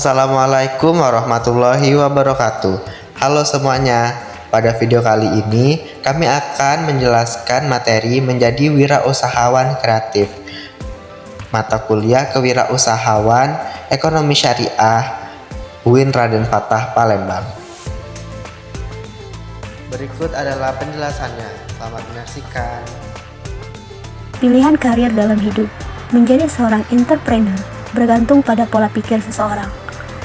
Assalamualaikum warahmatullahi wabarakatuh. Halo semuanya, pada video kali ini kami akan menjelaskan materi menjadi wirausahawan kreatif. Mata kuliah kewirausahawan Ekonomi Syariah UIN Raden Fatah Palembang. Berikut adalah penjelasannya. Selamat menyaksikan. Pilihan karir dalam hidup. Menjadi seorang entrepreneur bergantung pada pola pikir seseorang.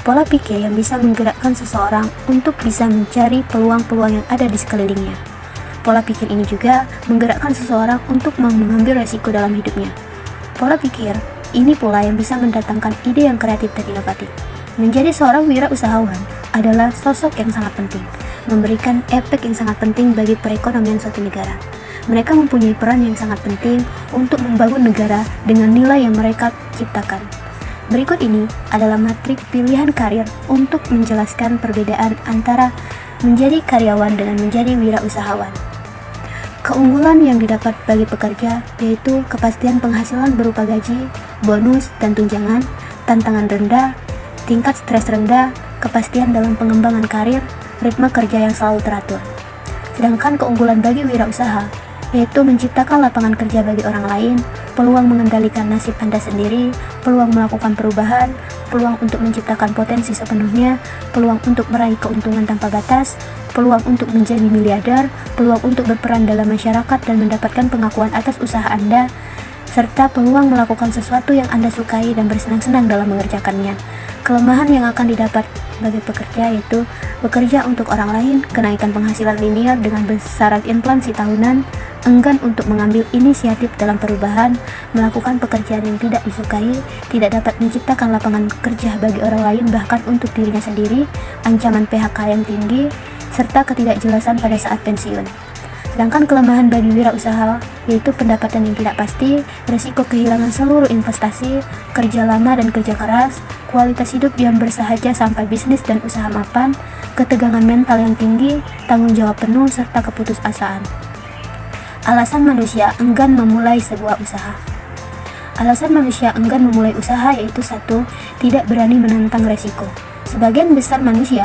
Pola pikir yang bisa menggerakkan seseorang untuk bisa mencari peluang-peluang yang ada di sekelilingnya. Pola pikir ini juga menggerakkan seseorang untuk mengambil resiko dalam hidupnya. Pola pikir ini pula yang bisa mendatangkan ide yang kreatif dan inovatif. Menjadi seorang wirausahawan adalah sosok yang sangat penting, memberikan efek yang sangat penting bagi perekonomian suatu negara. Mereka mempunyai peran yang sangat penting untuk membangun negara dengan nilai yang mereka ciptakan. Berikut ini adalah matrik pilihan karir untuk menjelaskan perbedaan antara menjadi karyawan dengan menjadi wirausahawan. Keunggulan yang didapat bagi pekerja yaitu kepastian penghasilan berupa gaji, bonus, dan tunjangan, tantangan rendah, tingkat stres rendah, kepastian dalam pengembangan karir, ritme kerja yang selalu teratur. Sedangkan keunggulan bagi wirausaha yaitu menciptakan lapangan kerja bagi orang lain, peluang mengendalikan nasib Anda sendiri, peluang melakukan perubahan, peluang untuk menciptakan potensi sepenuhnya, peluang untuk meraih keuntungan tanpa batas, peluang untuk menjadi miliarder, peluang untuk berperan dalam masyarakat dan mendapatkan pengakuan atas usaha Anda, serta peluang melakukan sesuatu yang Anda sukai dan bersenang-senang dalam mengerjakannya. Kelemahan yang akan didapat bagi pekerja yaitu bekerja untuk orang lain, kenaikan penghasilan linear dengan besaran inflasi tahunan, enggan untuk mengambil inisiatif dalam perubahan, melakukan pekerjaan yang tidak disukai, tidak dapat menciptakan lapangan kerja bagi orang lain bahkan untuk dirinya sendiri, ancaman PHK yang tinggi, serta ketidakjelasan pada saat pensiun. Sedangkan kelemahan bagi wirausaha yaitu pendapatan yang tidak pasti, risiko kehilangan seluruh investasi, kerja lama dan kerja keras, kualitas hidup yang bersahaja sampai bisnis dan usaha mapan, ketegangan mental yang tinggi, tanggung jawab penuh, serta keputusasaan. Alasan manusia enggan memulai sebuah usaha. Alasan manusia enggan memulai usaha yaitu 1. Tidak berani menantang resiko. Sebagian besar manusia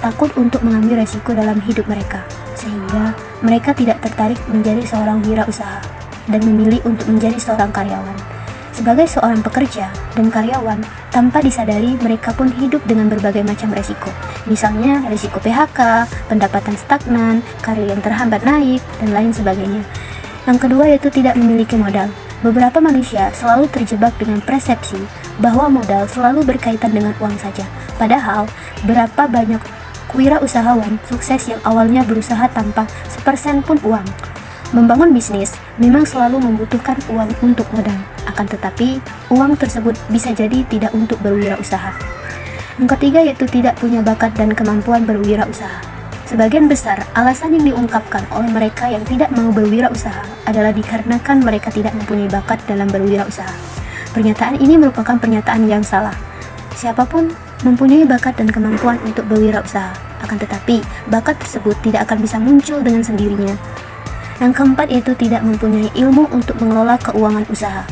takut untuk mengambil resiko dalam hidup mereka, sehingga mereka tidak tertarik menjadi seorang wirausaha dan memilih untuk menjadi seorang karyawan. Sebagai seorang pekerja dan karyawan, tanpa disadari mereka pun hidup dengan berbagai macam resiko. Misalnya resiko PHK, pendapatan stagnan, karir yang terhambat naik, dan lain sebagainya. Yang kedua yaitu tidak memiliki modal. Beberapa manusia selalu terjebak dengan persepsi bahwa modal selalu berkaitan dengan uang saja. Padahal, berapa banyak wirausahawan sukses yang awalnya berusaha tanpa sepersen pun uang. Membangun bisnis memang selalu membutuhkan uang untuk modal, akan tetapi uang tersebut bisa jadi tidak untuk berwirausaha. Yang ketiga yaitu tidak punya bakat dan kemampuan berwirausaha. Sebagian besar alasan yang diungkapkan oleh mereka yang tidak mau berwirausaha adalah dikarenakan mereka tidak mempunyai bakat dalam berwirausaha. Pernyataan ini merupakan pernyataan yang salah. Siapapun mempunyai bakat dan kemampuan untuk berwirausaha, akan tetapi bakat tersebut tidak akan bisa muncul dengan sendirinya. Yang keempat yaitu tidak mempunyai ilmu untuk mengelola keuangan usaha.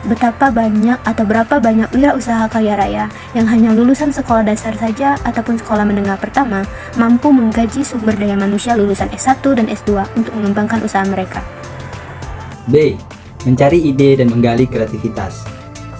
Betapa banyak atau berapa banyak wirausaha kaya raya yang hanya lulusan sekolah dasar saja ataupun sekolah menengah pertama mampu menggaji sumber daya manusia lulusan S1 dan S2 untuk mengembangkan usaha mereka. B. Mencari ide dan menggali kreativitas.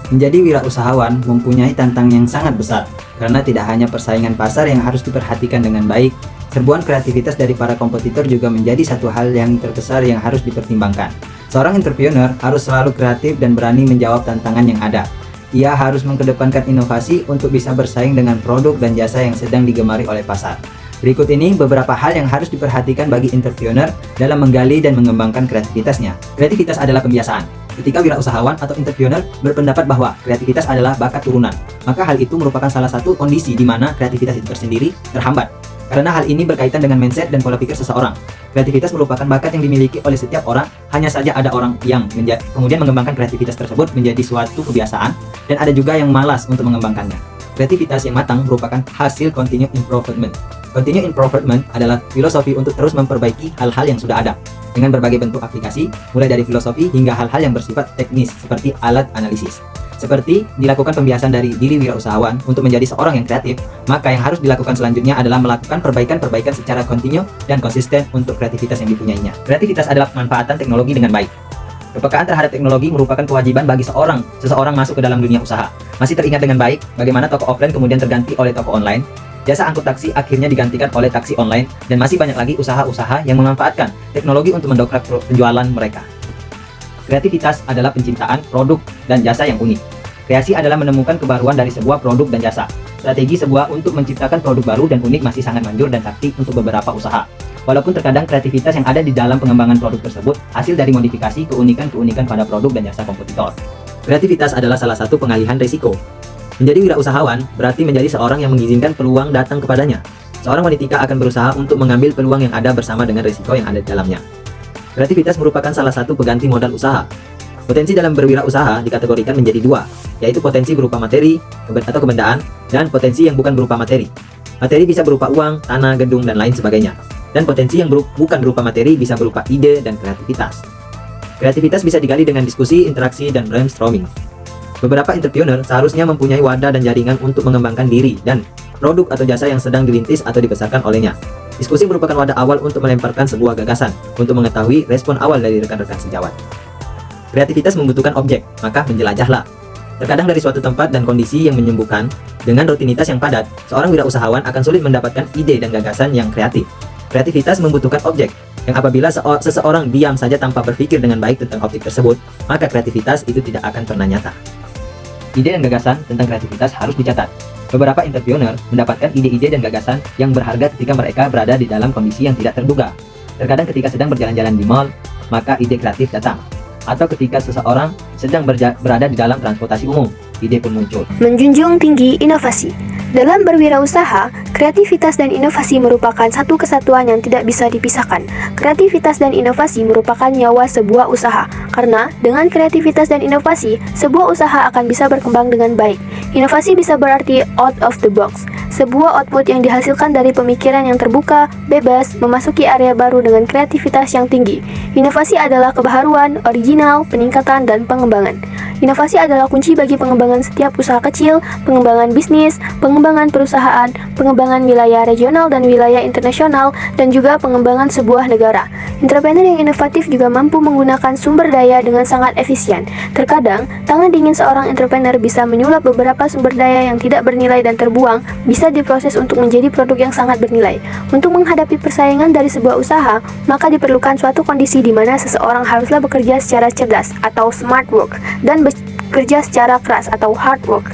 Menjadi wirausahawan mempunyai tantangan yang sangat besar karena tidak hanya persaingan pasar yang harus diperhatikan dengan baik, serbuan kreativitas dari para kompetitor juga menjadi satu hal yang terbesar yang harus dipertimbangkan. Seorang entrepreneur harus selalu kreatif dan berani menjawab tantangan yang ada. Ia harus mengedepankan inovasi untuk bisa bersaing dengan produk dan jasa yang sedang digemari oleh pasar. Berikut ini beberapa hal yang harus diperhatikan bagi entrepreneur dalam menggali dan mengembangkan kreativitasnya. Kreativitas adalah kebiasaan. Ketika wirausahawan atau entrepreneur berpendapat bahwa kreativitas adalah bakat turunan, maka hal itu merupakan salah satu kondisi di mana kreativitas itu tersendiri terhambat. Karena hal ini berkaitan dengan mindset dan pola pikir seseorang. Kreativitas merupakan bakat yang dimiliki oleh setiap orang, hanya saja ada orang yang kemudian mengembangkan kreativitas tersebut menjadi suatu kebiasaan, dan ada juga yang malas untuk mengembangkannya. Kreativitas yang matang merupakan hasil continuous improvement. Continuous improvement adalah filosofi untuk terus memperbaiki hal-hal yang sudah ada, dengan berbagai bentuk aplikasi, mulai dari filosofi hingga hal-hal yang bersifat teknis seperti alat analisis. Seperti dilakukan pembiasan dari diri wirausahawan untuk menjadi seorang yang kreatif, maka yang harus dilakukan selanjutnya adalah melakukan perbaikan-perbaikan secara kontinu dan konsisten untuk kreativitas yang dipunyainya. Kreativitas adalah pemanfaatan teknologi dengan baik. Kepekaan terhadap teknologi merupakan kewajiban bagi seseorang masuk ke dalam dunia usaha. Masih teringat dengan baik bagaimana toko offline kemudian terganti oleh toko online, jasa angkut taksi akhirnya digantikan oleh taksi online, dan masih banyak lagi usaha-usaha yang memanfaatkan teknologi untuk mendongkrak penjualan mereka. Kreativitas adalah penciptaan produk dan jasa yang unik. Kreasi adalah menemukan kebaruan dari sebuah produk dan jasa. Strategi sebuah untuk menciptakan produk baru dan unik masih sangat manjur dan sakti untuk beberapa usaha. Walaupun terkadang kreativitas yang ada di dalam pengembangan produk tersebut hasil dari modifikasi keunikan-keunikan pada produk dan jasa kompetitor. Kreativitas adalah salah satu pengalihan risiko. Menjadi wirausahawan berarti menjadi seorang yang mengizinkan peluang datang kepadanya. Seorang wanita akan berusaha untuk mengambil peluang yang ada bersama dengan risiko yang ada di dalamnya. Kreativitas merupakan salah satu pengganti modal usaha. Potensi dalam berwirausaha dikategorikan menjadi dua, yaitu potensi berupa materi atau kebendaan, dan potensi yang bukan berupa materi. Materi bisa berupa uang, tanah, gedung, dan lain sebagainya. Dan potensi yang bukan berupa materi bisa berupa ide dan kreativitas. Kreativitas bisa digali dengan diskusi, interaksi, dan brainstorming. Beberapa entrepreneur seharusnya mempunyai wadah dan jaringan untuk mengembangkan diri dan produk atau jasa yang sedang dirintis atau dibesarkan olehnya. Diskusi merupakan wadah awal untuk melemparkan sebuah gagasan, untuk mengetahui respon awal dari rekan-rekan sejawat. Kreativitas membutuhkan objek, maka menjelajahlah. Terkadang dari suatu tempat dan kondisi yang menyembuhkan, dengan rutinitas yang padat, seorang wirausahawan akan sulit mendapatkan ide dan gagasan yang kreatif. Kreativitas membutuhkan objek, yang apabila seseorang diam saja tanpa berpikir dengan baik tentang objek tersebut, maka kreativitas itu tidak akan pernah nyata. Ide dan gagasan tentang kreativitas harus dicatat. Beberapa entrepreneur mendapatkan ide-ide dan gagasan yang berharga ketika mereka berada di dalam kondisi yang tidak terduga. Terkadang ketika sedang berjalan-jalan di mall, maka ide kreatif datang. Atau ketika seseorang sedang berada di dalam transportasi umum, ide pun muncul. Menjunjung tinggi inovasi. Dalam berwirausaha, kreativitas dan inovasi merupakan satu kesatuan yang tidak bisa dipisahkan. Kreativitas dan inovasi merupakan nyawa sebuah usaha, karena dengan kreativitas dan inovasi, sebuah usaha akan bisa berkembang dengan baik. Inovasi bisa berarti out of the box, sebuah output yang dihasilkan dari pemikiran yang terbuka, bebas, memasuki area baru dengan kreativitas yang tinggi. Inovasi adalah kebaharuan, original, peningkatan, dan pengembangan. Inovasi adalah kunci bagi pengembangan setiap usaha kecil, pengembangan bisnis, pengembangan perusahaan, pengembangan wilayah regional dan wilayah internasional, dan juga pengembangan sebuah negara. Entrepreneur yang inovatif juga mampu menggunakan sumber daya dengan sangat efisien. Terkadang, tangan dingin seorang entrepreneur bisa menyulap beberapa sumber daya yang tidak bernilai dan terbuang, bisa diproses untuk menjadi produk yang sangat bernilai. Untuk menghadapi persaingan dari sebuah usaha, maka diperlukan suatu kondisi di mana seseorang haruslah bekerja secara cerdas atau smart work, dan bekerja secara keras atau hard work.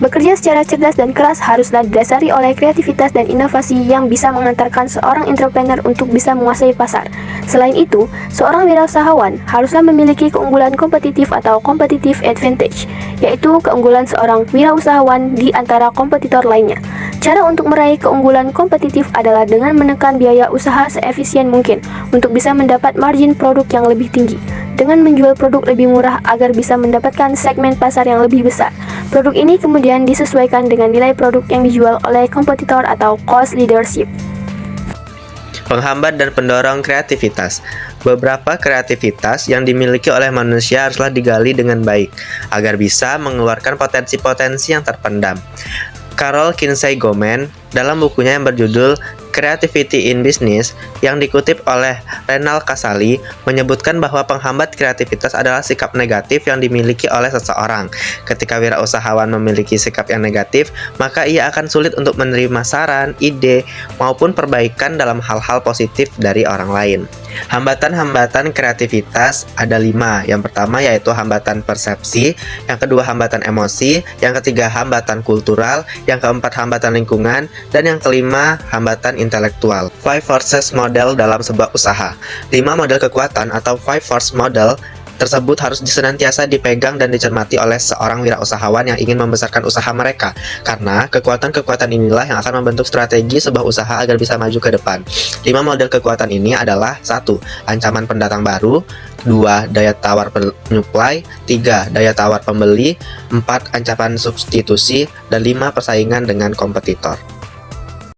Bekerja secara cerdas dan keras haruslah didasari oleh kreativitas dan inovasi yang bisa mengantarkan seorang entrepreneur untuk bisa menguasai pasar. Selain itu, seorang wirausahawan haruslah memiliki keunggulan kompetitif atau competitive advantage, yaitu keunggulan seorang wirausahawan di antara kompetitor lainnya. Cara untuk meraih keunggulan kompetitif adalah dengan menekan biaya usaha seefisien mungkin untuk bisa mendapat margin produk yang lebih tinggi, dengan menjual produk lebih murah agar bisa mendapatkan segmen pasar yang lebih besar. Produk ini kemudian disesuaikan dengan nilai produk yang dijual oleh kompetitor atau cost leadership. Penghambat dan pendorong kreativitas. Beberapa kreativitas yang dimiliki oleh manusia haruslah digali dengan baik agar bisa mengeluarkan potensi-potensi yang terpendam. Carol Kinsey Gomen dalam bukunya yang berjudul Creativity in Business yang dikutip oleh Renal Kasali menyebutkan bahwa penghambat kreativitas adalah sikap negatif yang dimiliki oleh seseorang. Ketika wirausahawan memiliki sikap yang negatif, maka ia akan sulit untuk menerima saran, ide, maupun perbaikan dalam hal-hal positif dari orang lain. Hambatan-hambatan kreativitas ada 5. Yang pertama yaitu hambatan persepsi, yang kedua hambatan emosi, yang ketiga hambatan kultural, yang keempat hambatan lingkungan, dan yang kelima hambatan intelektual. 5 forces model dalam sebuah usaha. 5 model kekuatan atau 5 force model tersebut harus senantiasa dipegang dan dicermati oleh seorang wirausahawan yang ingin membesarkan usaha mereka, karena kekuatan-kekuatan inilah yang akan membentuk strategi sebuah usaha agar bisa maju ke depan. 5 model kekuatan ini adalah 1. Ancaman pendatang baru, 2. Daya tawar penyuplai, 3. Daya tawar pembeli, 4. Ancaman substitusi, dan 5. Persaingan dengan kompetitor.